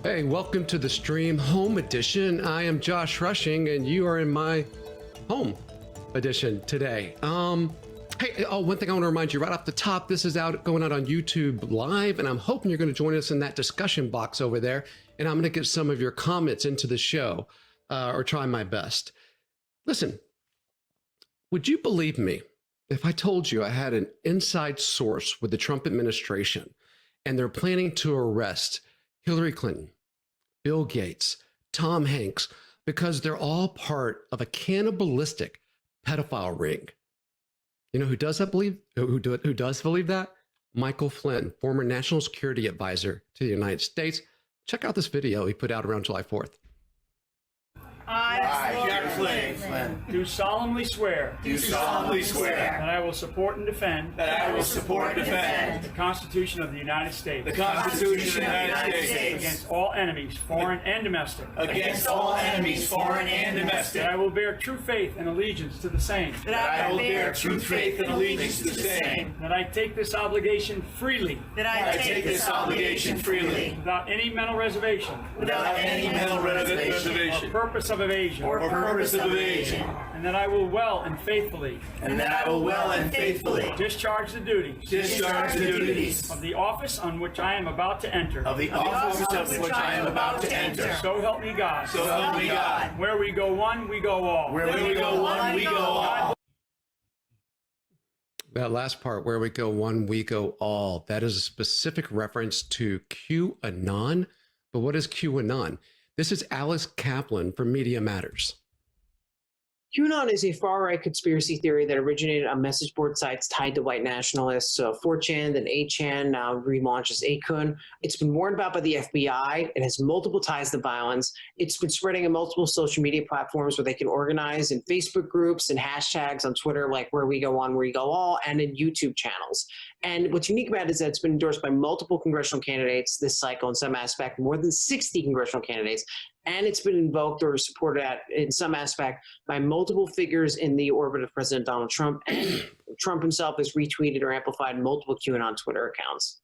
Hey, welcome to the Stream Home Edition. I am Josh Rushing, and you are in my home edition today. Hey, one thing I want to remind you right off the top, this is going out on YouTube Live, and I'm hoping you're going to join us in that discussion box over there, and I'm going to get some of your comments into the show, or try my best. Listen, would you believe me if I told you I had an inside source with the Trump administration, and they're planning to arrest Hillary Clinton, Bill Gates, Tom Hanks, because they're all part of a cannibalistic pedophile ring? You know who does believe that? Michael Flynn, former national security advisor to the United States. Check out this video he put out around July 4th. I, Jack Flynn, do solemnly swear that I will support and defend the Constitution of the United States against all enemies, foreign and domestic. That I will bear true faith and allegiance to the same. That I take this obligation freely. Without any mental reservation. Or purpose of evasion. And that I will well and faithfully. Discharge the duties. Of the office on which I am about to enter. So help me God. Where we go one, we go all. That last part, where we go one, we go all, that is a specific reference to QAnon. But what is QAnon? This is Alice Kaplan from Media Matters. QAnon is a far-right conspiracy theory that originated on message board sites tied to white nationalists. 4chan, then 8chan, now relaunched as Akun. It's been warned about by the FBI. It has multiple ties to violence. It's been spreading in multiple social media platforms where they can organize in Facebook groups and hashtags on Twitter, like where we go on, where we go all, and in YouTube channels. And what's unique about it is that it's been endorsed by multiple congressional candidates this cycle in some aspect, more than 60 congressional candidates. And it's been invoked or supported in some aspect by multiple figures in the orbit of President Donald Trump. And Trump himself has retweeted or amplified multiple QAnon Twitter accounts.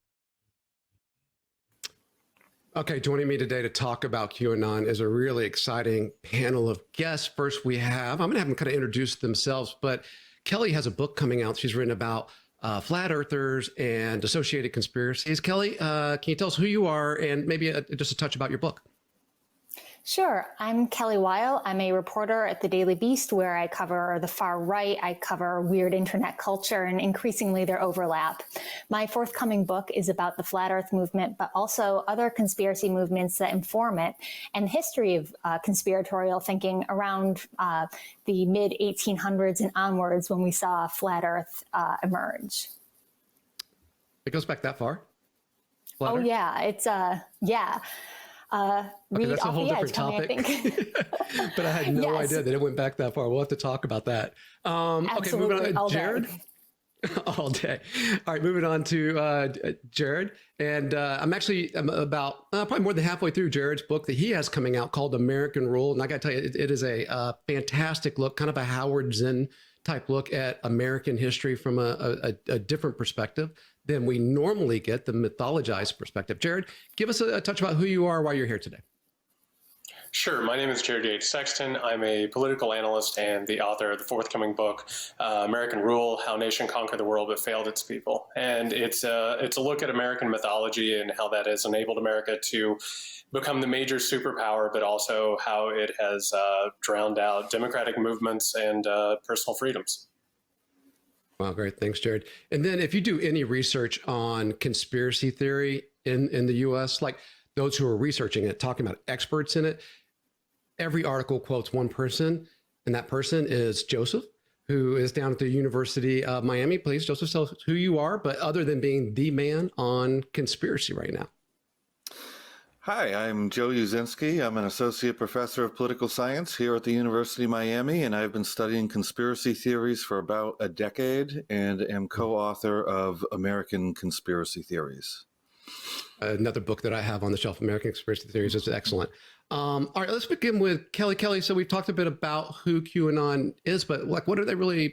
Okay, joining me today to talk about QAnon is a really exciting panel of guests. First, I'm going to have them kind of introduce themselves, but Kelly has a book coming out she's written about flat earthers and associated conspiracies. Kelly, can you tell us who you are and maybe just a touch about your book? Sure. I'm Kelly Weil. I'm a reporter at the Daily Beast, where I cover the far right. I cover weird internet culture and increasingly their overlap. My forthcoming book is about the flat earth movement, but also other conspiracy movements that inform it, and the history of conspiratorial thinking around the mid 1800s and onwards, when we saw flat earth emerge. It goes back that far? Flat Oh, earth? Yeah. It's, yeah. Okay, that's a whole different topic. But I had no idea that it went back that far. We'll have to talk about that. Okay, moving on. Jared? All day. All right, moving on to Jared. And I'm about probably more than halfway through Jared's book that he has coming out called American Rule. And I got to tell you, it is a fantastic look, kind of a Howard Zinn type look at American history from a different perspective than we normally get, the mythologized perspective. Jared, give us a touch about who you are, why you're here today. Sure. My name is Jared H. Sexton. I'm a political analyst and the author of the forthcoming book, American Rule: How Nation Conquered the World But Failed Its People. And it's a look at American mythology and how that has enabled America to become the major superpower, but also how it has drowned out democratic movements and personal freedoms. Wow, great. Thanks, Jared. And then if you do any research on conspiracy theory in the U.S., like those who are researching it, talking about experts in it, every article quotes one person, and that person is Joseph, who is down at the University of Miami. Please, Joseph, tell us who you are, but other than being the man on conspiracy right now. Hi, I'm Joe Uzinski. I'm an associate professor of political science here at the University of Miami, and I've been studying conspiracy theories for about a decade and am co-author of American Conspiracy Theories. Another book that I have on the shelf, American Conspiracy Theories, is excellent. All right, let's begin with Kelly. Kelly, so we've talked a bit about who QAnon is, but like, what do they believe?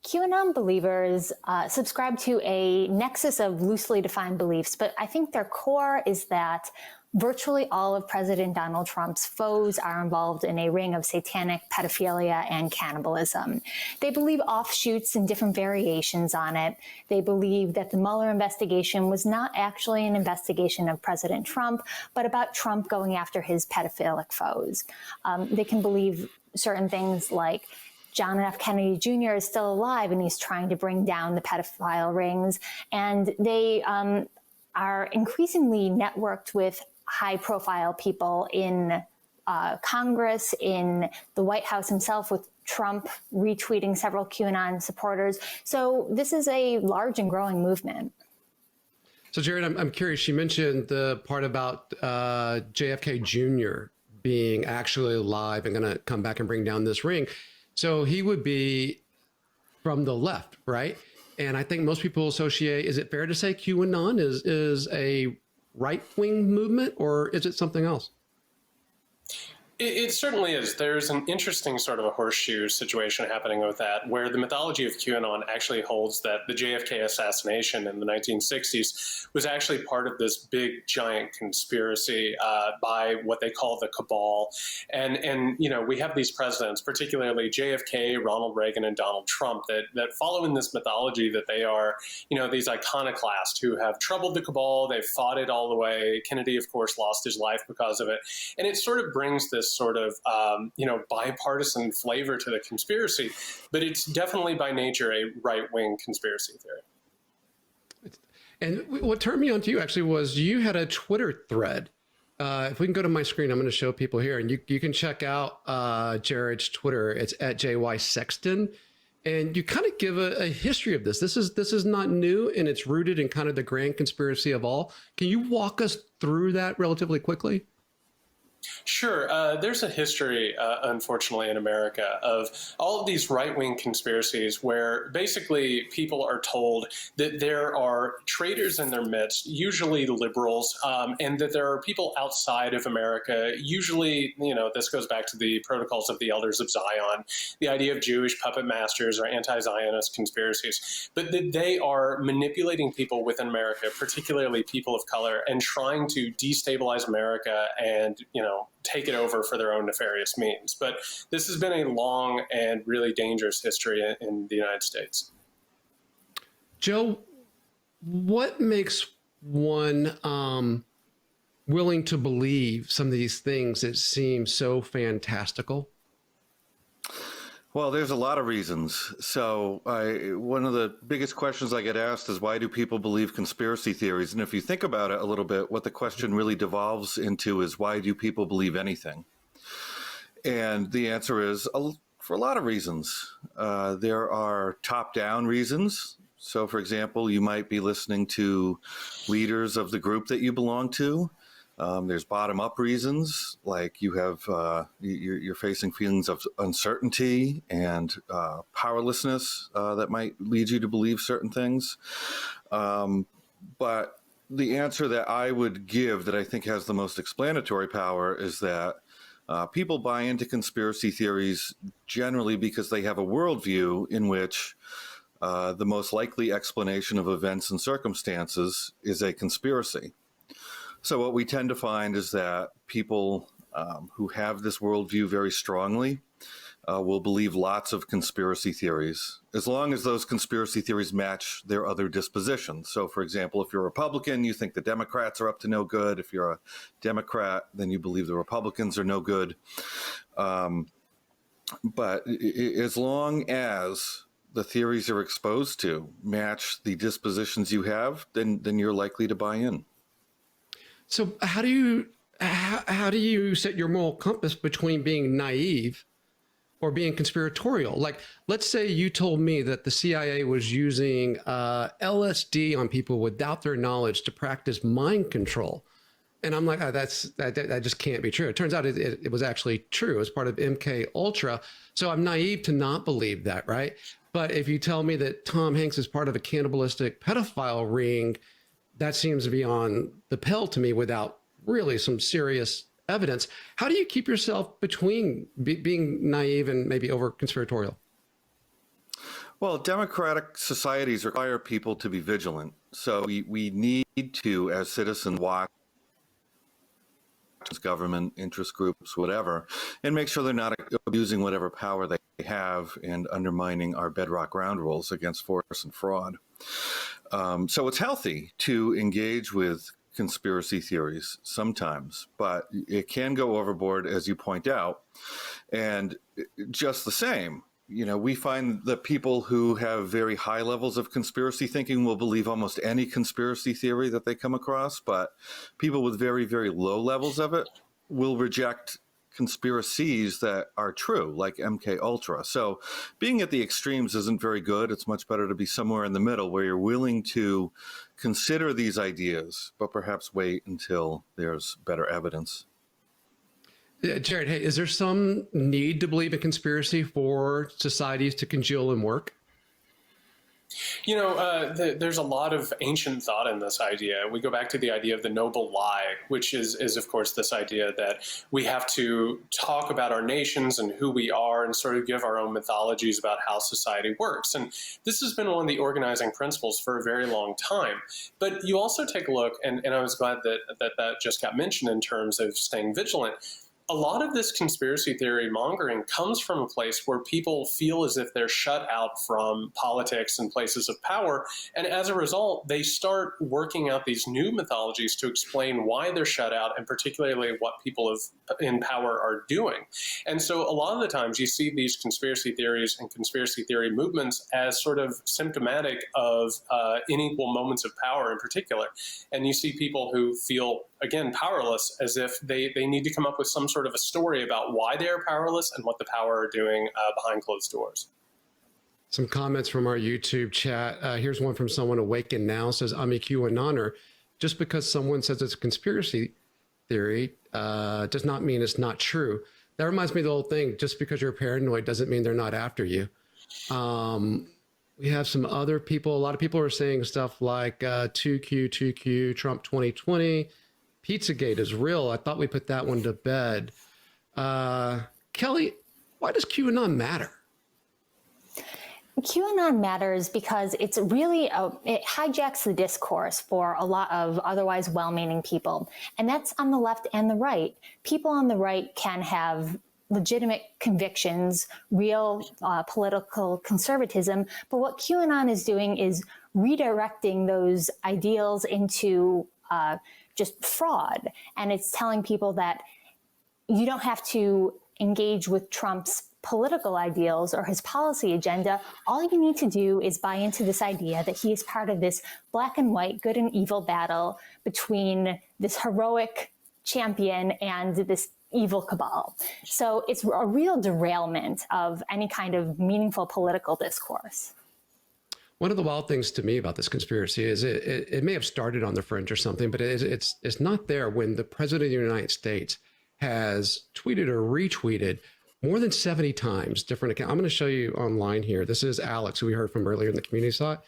QAnon believers subscribe to a nexus of loosely defined beliefs, but I think their core is that virtually all of President Donald Trump's foes are involved in a ring of satanic pedophilia and cannibalism. They believe offshoots and different variations on it. They believe that the Mueller investigation was not actually an investigation of President Trump, but about Trump going after his pedophilic foes. They can believe certain things like John F. Kennedy Jr. is still alive and he's trying to bring down the pedophile rings. And they are increasingly networked with high-profile people in Congress, in the White House himself, with Trump retweeting several QAnon supporters. So this is a large and growing movement. So, Jared, I'm curious. You mentioned the part about JFK Jr. being actually alive and going to come back and bring down this ring. So he would be from the left, right? And I think most people associate, is it fair to say QAnon is a right-wing movement, or is it something else? It certainly is. There's an interesting sort of a horseshoe situation happening with that, where the mythology of QAnon actually holds that the JFK assassination in the 1960s was actually part of this big, giant conspiracy by what they call the cabal. And you know, we have these presidents, particularly JFK, Ronald Reagan, and Donald Trump, that follow in this mythology that they are, you know, these iconoclasts who have troubled the cabal. They've fought it all the way. Kennedy, of course, lost his life because of it. And it sort of brings this sort of, you know, bipartisan flavor to the conspiracy, but it's definitely by nature a right-wing conspiracy theory. And what turned me on to you actually was you had a Twitter thread. If we can go to my screen, I'm going to show people here, and you can check out Jared's Twitter. It's at JY Sexton. And you kind of give a history of this. This is not new, and it's rooted in kind of the grand conspiracy of all. Can you walk us through that relatively quickly? Sure. There's a history, unfortunately, in America of all of these right-wing conspiracies where basically people are told that there are traitors in their midst, usually liberals, and that there are people outside of America, usually, you know, this goes back to the protocols of the Elders of Zion, the idea of Jewish puppet masters or anti-Zionist conspiracies, but that they are manipulating people within America, particularly people of color, and trying to destabilize America and, you know, take it over for their own nefarious means. But this has been a long and really dangerous history in the United States. Joe, what makes one willing to believe some of these things that seem so fantastical? Well, there's a lot of reasons. So one of the biggest questions I get asked is, why do people believe conspiracy theories? And if you think about it a little bit, what the question really devolves into is, why do people believe anything? And the answer is for a lot of reasons. There are top-down reasons. So, for example, you might be listening to leaders of the group that you belong to. There's bottom-up reasons, like you have you're facing feelings of uncertainty and powerlessness that might lead you to believe certain things. But the answer that I would give, that I think has the most explanatory power, is that people buy into conspiracy theories generally because they have a worldview in which the most likely explanation of events and circumstances is a conspiracy. So what we tend to find is that people who have this worldview very strongly will believe lots of conspiracy theories, as long as those conspiracy theories match their other dispositions. So, for example, if you're a Republican, you think the Democrats are up to no good. If you're a Democrat, then you believe the Republicans are no good. But as long as the theories you're exposed to match the dispositions you have, then you're likely to buy in. So how do you set your moral compass between being naive or being conspiratorial? Like, let's say you told me that the CIA was using LSD on people without their knowledge to practice mind control. And I'm like, oh, that just can't be true. It turns out it was actually true as part of MK Ultra. So I'm naive to not believe that, right? But if you tell me that Tom Hanks is part of a cannibalistic pedophile ring, that seems to be on the pill to me without really some serious evidence. How do you keep yourself between being naive and maybe over conspiratorial? Well, democratic societies require people to be vigilant. So we need to, as citizens, watch government, interest groups, whatever, and make sure they're not abusing whatever power they have and undermining our bedrock ground rules against force and fraud. So it's healthy to engage with conspiracy theories sometimes, but it can go overboard, as you point out. And just the same, we find that people who have very high levels of conspiracy thinking will believe almost any conspiracy theory that they come across, but people with very, very low levels of it will reject conspiracies that are true, like MK Ultra. So being at the extremes isn't very good. It's much better to be somewhere in the middle where you're willing to consider these ideas, but perhaps wait until there's better evidence. Jared, hey, is there some need to believe in conspiracy for societies to congeal and work? There's a lot of ancient thought in this idea. We go back to the idea of the noble lie, which is of course, this idea that we have to talk about our nations and who we are and sort of give our own mythologies about how society works. And this has been one of the organizing principles for a very long time. But you also take a look, and I was glad that just got mentioned in terms of staying vigilant. A lot of this conspiracy theory mongering comes from a place where people feel as if they're shut out from politics and places of power. And as a result, they start working out these new mythologies to explain why they're shut out and particularly what people in power are doing. And so a lot of the times you see these conspiracy theories and conspiracy theory movements as sort of symptomatic of unequal moments of power in particular. And you see people who feel, again, powerless, as if they need to come up with some sort of a story about why they are powerless and what the power are doing behind closed doors. Some comments from our YouTube chat. Here's one from someone awakened now, says, I'm a QAnoner. Just because someone says it's a conspiracy theory does not mean it's not true. That reminds me of the whole thing. Just because you're paranoid doesn't mean they're not after you. We have some other people. A lot of people are saying stuff like 2Q, Trump 2020. Pizzagate is real. I thought we put that one to bed. Kelly, why does QAnon matter? QAnon matters because it's really, it hijacks the discourse for a lot of otherwise well-meaning people. And that's on the left and the right. People on the right can have legitimate convictions, real political conservatism. But what QAnon is doing is redirecting those ideals into just fraud. And it's telling people that you don't have to engage with Trump's political ideals or his policy agenda. All you need to do is buy into this idea that he is part of this black and white, good and evil battle between this heroic champion and this evil cabal. So it's a real derailment of any kind of meaningful political discourse. One of the wild things to me about this conspiracy is it may have started on the fringe or something, but it's not there when the president of the United States has tweeted or retweeted more than 70 times different accounts. I'm going to show you online here. This is Alex, who we heard from earlier in the community site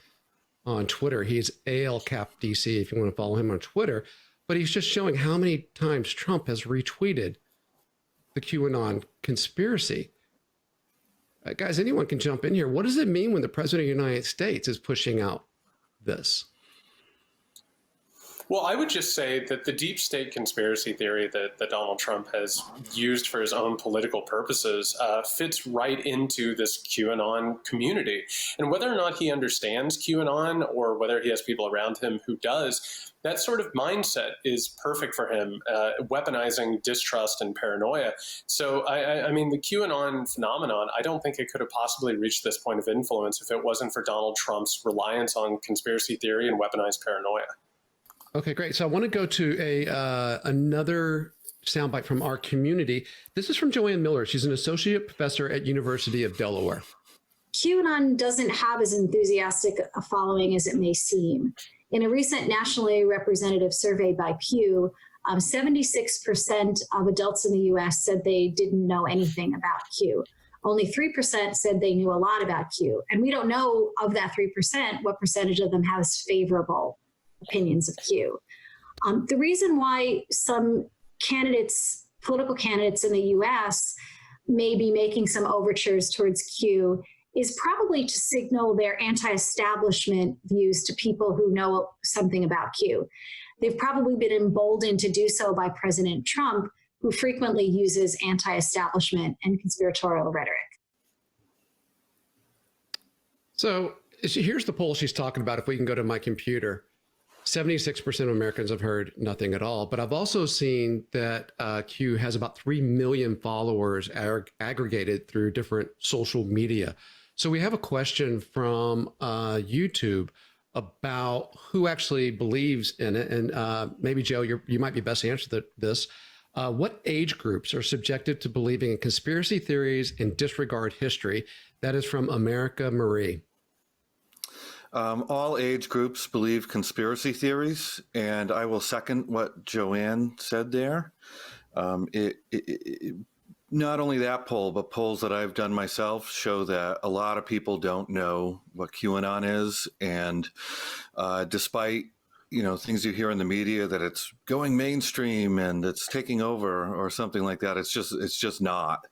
on Twitter. He's ALCapDC if you want to follow him on Twitter. But he's just showing how many times Trump has retweeted the QAnon conspiracy. Guys, anyone can jump in here. What does it mean when the president of the United States is pushing out this? Well, I would just say that the deep state conspiracy theory that Donald Trump has used for his own political purposes fits right into this QAnon community. And whether or not he understands QAnon or whether he has people around him who does, that sort of mindset is perfect for him, weaponizing distrust and paranoia. So, I mean, the QAnon phenomenon, I don't think it could have possibly reached this point of influence if it wasn't for Donald Trump's reliance on conspiracy theory and weaponized paranoia. Okay, great. So I want to go to another soundbite from our community. This is from Joanne Miller. She's an associate professor at University of Delaware. QAnon doesn't have as enthusiastic a following as it may seem. In a recent nationally representative survey by Pew, 76% of adults in the U.S. said they didn't know anything about Q. Only 3% said they knew a lot about Q. And we don't know of that 3% what percentage of them has favorable opinions of Q. The reason why some candidates, political candidates in the U.S. may be making some overtures towards Q is probably to signal their anti-establishment views to people who know something about Q. They've probably been emboldened to do so by President Trump, who frequently uses anti-establishment and conspiratorial rhetoric. So here's the poll she's talking about. If we can go to my computer, 76% of Americans have heard nothing at all. But I've also seen that Q has about 3 million followers aggregated through different social media. So we have a question from YouTube about who actually believes in it. And maybe, Joe, you might be best to answer this. What age groups are subjected to believing in conspiracy theories and disregard history? That is from America Marie. All age groups believe conspiracy theories, and I will second what Joanne said there. Not only that poll, but polls that I've done myself show that a lot of people don't know what QAnon is, and despite things you hear in the media that it's going mainstream and it's taking over or something like that, it's just not.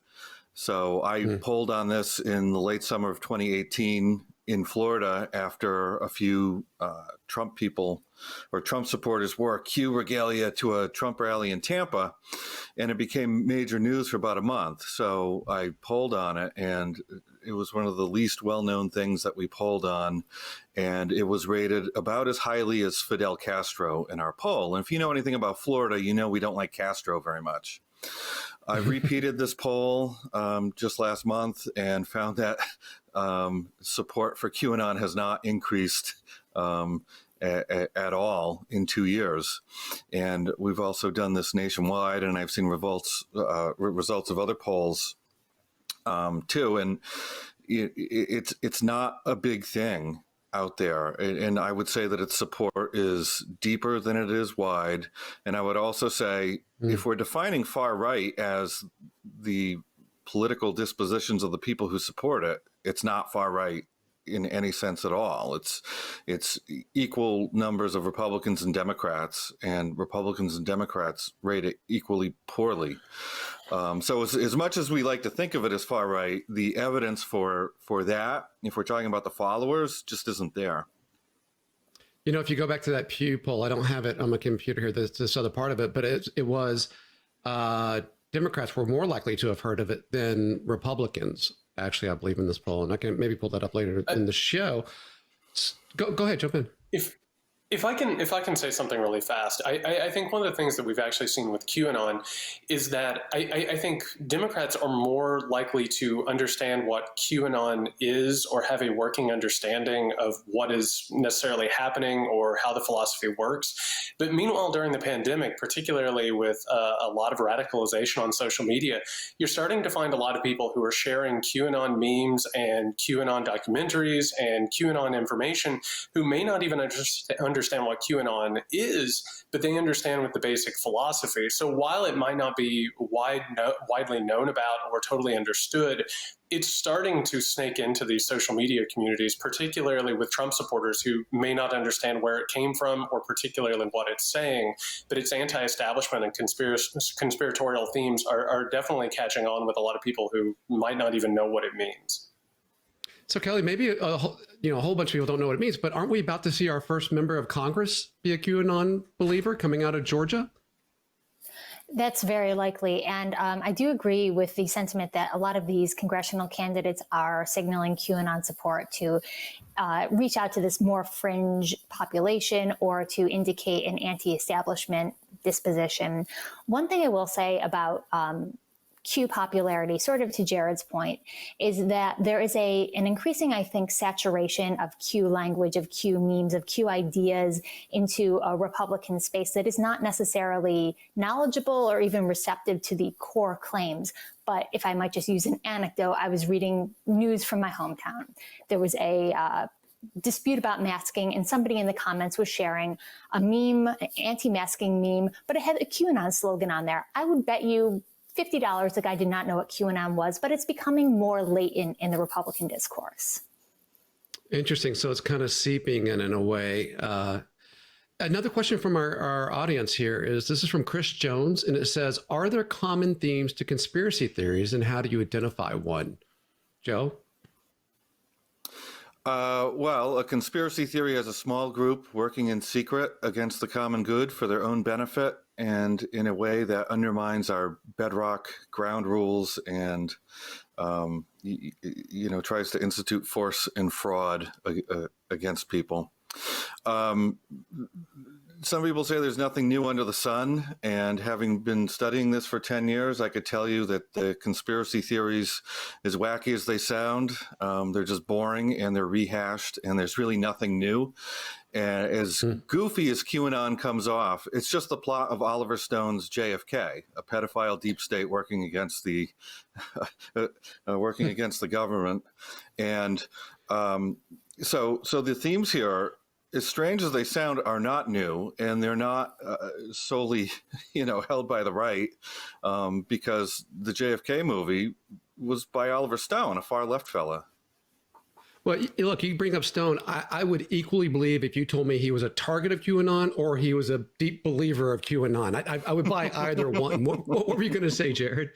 So I polled on this in the late summer of 2018 in Florida after a few Trump people or Trump supporters wore Q regalia to a Trump rally in Tampa, and it became major news for about a month. So I polled on it, and it was one of the least well-known things that we polled on, and it was rated about as highly as Fidel Castro in our poll. And if you know anything about Florida, you know we don't like Castro very much. I repeated this poll just last month and found that support for QAnon has not increased at all in 2 years. And we've also done this nationwide, and I've seen results of other polls too. And it's not a big thing out there. And I would say that its support is deeper than it is wide. And I would also say, if we're defining far right as the political dispositions of the people who support it, it's not far right in any sense at all. It's equal numbers of Republicans and Democrats, and Republicans and Democrats rate it equally poorly. So as much as we like to think of it as far right, the evidence for that, if we're talking about the followers, just isn't there. If you go back to that Pew poll, I don't have it on my computer here, this other part of it, but it was Democrats were more likely to have heard of it than Republicans. Actually, I believe in this poll, and I can maybe pull that up later in the show. Go ahead, jump in. If I can say something really fast, I think one of the things that we've actually seen with QAnon is that I think Democrats are more likely to understand what QAnon is or have a working understanding of what is necessarily happening or how the philosophy works. But meanwhile, during the pandemic, particularly with a lot of radicalization on social media, you're starting to find a lot of people who are sharing QAnon memes and QAnon documentaries and QAnon information who may not even understand what QAnon is, but they understand with the basic philosophy. So while it might not be widely known about or totally understood, it's starting to snake into these social media communities, particularly with Trump supporters who may not understand where it came from or particularly what it's saying, but its anti-establishment and conspiratorial themes are definitely catching on with a lot of people who might not even know what it means. So Kelly, maybe a whole bunch of people don't know what it means, but aren't we about to see our first member of Congress be a QAnon believer coming out of Georgia? That's very likely. And I do agree with the sentiment that a lot of these congressional candidates are signaling QAnon support to reach out to this more fringe population or to indicate an anti-establishment disposition. One thing I will say about Q popularity, sort of to Jared's point, is that there is an increasing, I think, saturation of Q language, of Q memes, of Q ideas into a Republican space that is not necessarily knowledgeable or even receptive to the core claims. But if I might just use an anecdote, I was reading news from my hometown. There was a dispute about masking, and somebody in the comments was sharing a meme, an anti-masking meme, but it had a QAnon slogan on there. I would bet you $50 the guy did not know what QAnon was, but it's becoming more latent in the Republican discourse. Interesting. So it's kind of seeping in a way. Another question from our audience here is, this is from Chris Jones, and it says, are there common themes to conspiracy theories, and how do you identify one? Joe? Well, a conspiracy theory has a small group working in secret against the common good for their own benefit and in a way that undermines our bedrock ground rules and, tries to institute force and fraud against people. Some people say there's nothing new under the sun, and having been studying this for 10 years, I could tell you that the conspiracy theories, as wacky as they sound, they're just boring and they're rehashed and there's really nothing new. And as goofy as QAnon comes off, it's just the plot of Oliver Stone's JFK, a pedophile deep state working against the government. And so the themes here, as strange as they sound, are not new, and they're not solely, held by the right, because the JFK movie was by Oliver Stone, a far left fella. Well, look, you bring up Stone. I would equally believe if you told me he was a target of QAnon or he was a deep believer of QAnon. I would buy either one. What were you going to say, Jared?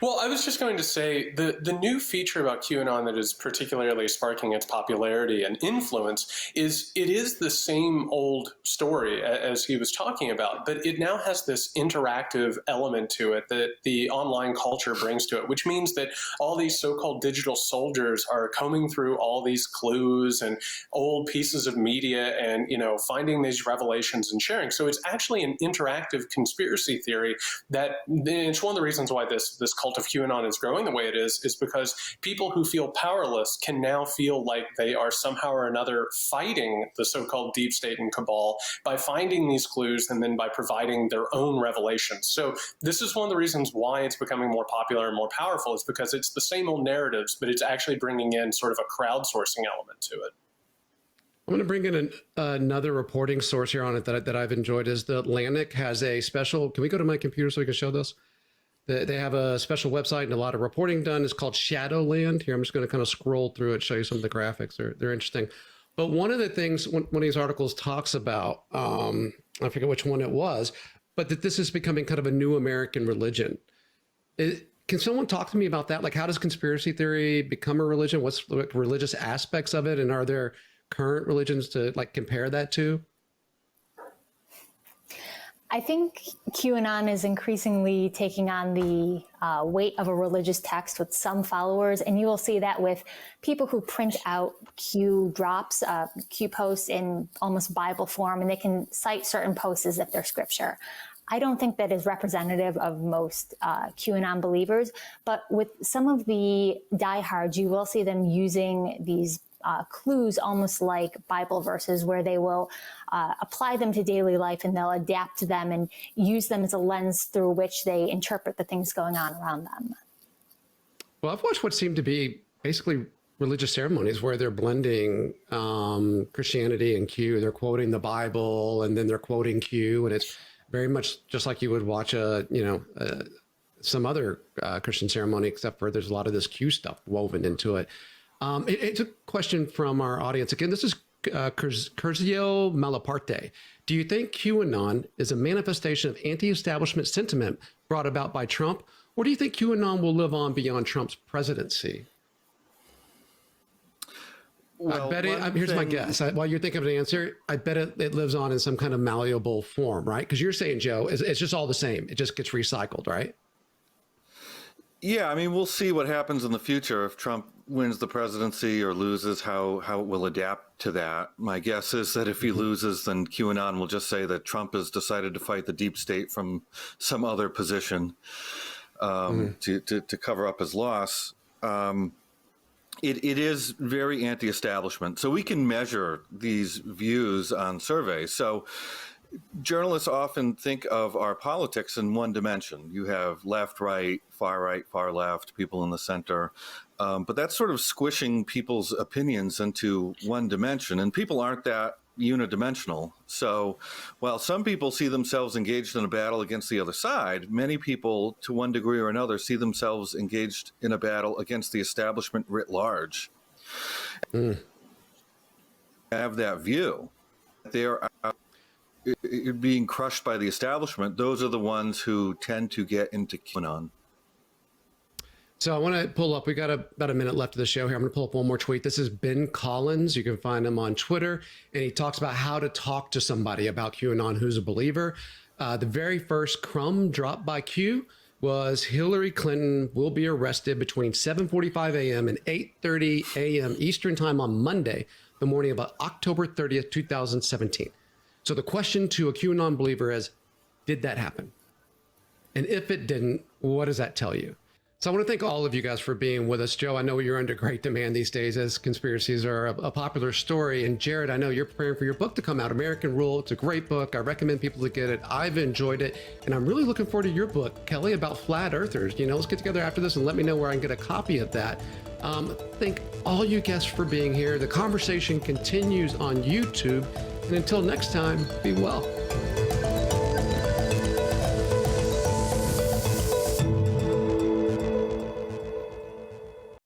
Well, I was just going to say the new feature about QAnon that is particularly sparking its popularity and influence is it is the same old story as he was talking about, but it now has this interactive element to it that the online culture brings to it, which means that all these so-called digital soldiers are combing through all these clues and old pieces of media and, finding these revelations and sharing. So it's actually an interactive conspiracy theory that it's one of the reasons why this cult of QAnon is growing the way it is because people who feel powerless can now feel like they are somehow or another fighting the so-called deep state and cabal by finding these clues and then by providing their own revelations. So this is one of the reasons why it's becoming more popular and more powerful, is because it's the same old narratives, but it's actually bringing in sort of a crowdsourcing element to it. I'm going to bring in another reporting source here on it that I've enjoyed. Is the Atlantic has a special, can we go to my computer so we can show this? They have a special website and a lot of reporting done. It's called Shadowland. Here, I'm just going to kind of scroll through it, show you some of the graphics. They're interesting. But one of the things, one of these articles talks about, I forget which one it was, but that this is becoming kind of a new American religion. Can someone talk to me about that? Like, how does conspiracy theory become a religion? What's the religious aspects of it? And are there current religions to compare that to? I think QAnon is increasingly taking on the weight of a religious text with some followers, and you will see that with people who print out Q drops, Q posts in almost Bible form, and they can cite certain posts as if they're scripture. I don't think that is representative of most QAnon believers, but with some of the diehards, you will see them using these clues almost like Bible verses, where they will apply them to daily life and they'll adapt them and use them as a lens through which they interpret the things going on around them. Well, I've watched what seem to be basically religious ceremonies where they're blending Christianity and Q. They're quoting the Bible and then they're quoting Q, and it's very much just like you would watch some other Christian ceremony, except for there's a lot of this Q stuff woven into it. It's a question from our audience. Again, this is Curzio Malaparte. Do you think QAnon is a manifestation of anti-establishment sentiment brought about by Trump, or do you think QAnon will live on beyond Trump's presidency? Well, I bet here's my guess. While you're thinking of an answer, I bet it lives on in some kind of malleable form, right? Because you're saying, Joe, it's just all the same. It just gets recycled, right? Yeah, I mean, we'll see what happens in the future if Trump wins the presidency or loses, how it will adapt to that. My guess is that if he loses, then QAnon will just say that Trump has decided to fight the deep state from some other position to cover up his loss. It is very anti-establishment. So we can measure these views on surveys. So journalists often think of our politics in one dimension. You have left, right, far left, people in the center. But that's sort of squishing people's opinions into one dimension. And people aren't that unidimensional. So while some people see themselves engaged in a battle against the other side, many people, to one degree or another, see themselves engaged in a battle against the establishment writ large. Have that view. They're being crushed by the establishment. Those are the ones who tend to get into QAnon. So I want to pull up, we got about a minute left of the show here. I'm going to pull up one more tweet. This is Ben Collins. You can find him on Twitter. And he talks about how to talk to somebody about QAnon who's a believer. The very first crumb dropped by Q was Hillary Clinton will be arrested between 7:45 a.m. and 8:30 a.m. Eastern time on Monday, the morning of October 30th, 2017. So the question to a QAnon believer is, did that happen? And if it didn't, what does that tell you? So I want to thank all of you guys for being with us. Joe, I know you're under great demand these days as conspiracies are a popular story. And Jared, I know you're preparing for your book to come out, American Rule. It's a great book. I recommend people to get it. I've enjoyed it. And I'm really looking forward to your book, Kelly, about flat earthers. You know, let's get together after this and let me know where I can get a copy of that. Thank all you guests for being here. The conversation continues on YouTube. And until next time, be well.